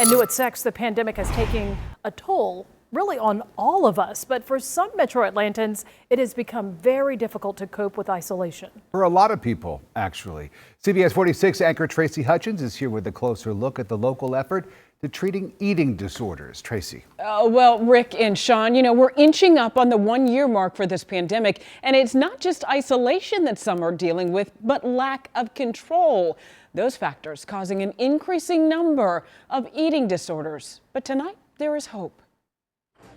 And new at 6, the pandemic is taking a toll really on all of us. But for some Metro Atlantans, it has become very difficult to cope with isolation. For a lot of people, actually. CBS 46 anchor Tracy Hutchins is here with a closer look at the local effort to treating eating disorders. Tracy. Well, Rick and Sean, we're inching up on the 1-year mark for this pandemic, and it's not just isolation that some are dealing with, but lack of control. Those factors causing an increasing number of eating disorders. But tonight, there is hope.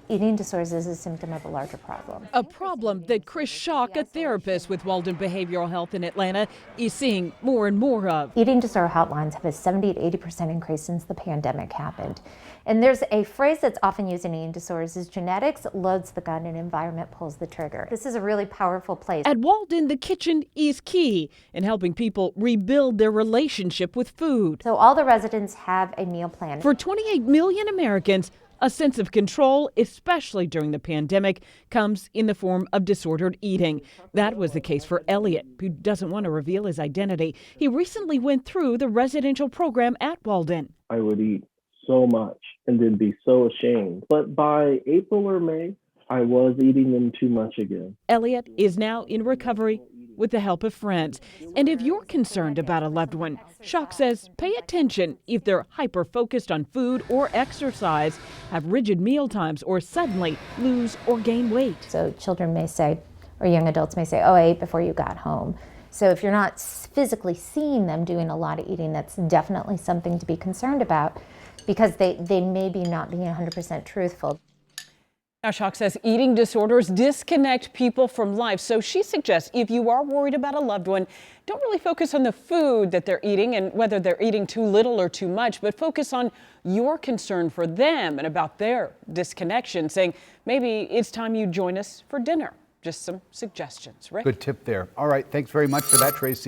Eating disorders is a symptom of a larger problem. A problem that Chris Schock, a therapist with Walden Behavioral Health in Atlanta, is seeing more and more of. Eating disorder hotlines have a 70 to 80% increase since the pandemic happened. And there's a phrase that's often used in eating disorders is genetics loads the gun and environment pulls the trigger. This is a really powerful place. At Walden, the kitchen is key in helping people rebuild their relationship with food. So all the residents have a meal plan. For 28 million Americans, a sense of control, especially during the pandemic, comes in the form of disordered eating. That was the case for Elliot, who doesn't want to reveal his identity. He recently went through the residential program at Walden. I would eat so much and then be so ashamed. But by April or May, I was eating them too much again. Elliot is now in recovery with the help of friends. And if you're concerned about a loved one, Schock says pay attention if they're hyper-focused on food or exercise, have rigid meal times, or suddenly lose or gain weight. So children may say, or young adults may say, oh, I ate before you got home. So if you're not physically seeing them doing a lot of eating, that's definitely something to be concerned about because they may be not being 100% truthful. Now, Schock says eating disorders disconnect people from life. So she suggests if you are worried about a loved one, don't really focus on the food that they're eating and whether they're eating too little or too much, but focus on your concern for them and about their disconnection, saying maybe it's time you join us for dinner. Just some suggestions. Rick? Good tip there. All right. Thanks very much for that, Tracy.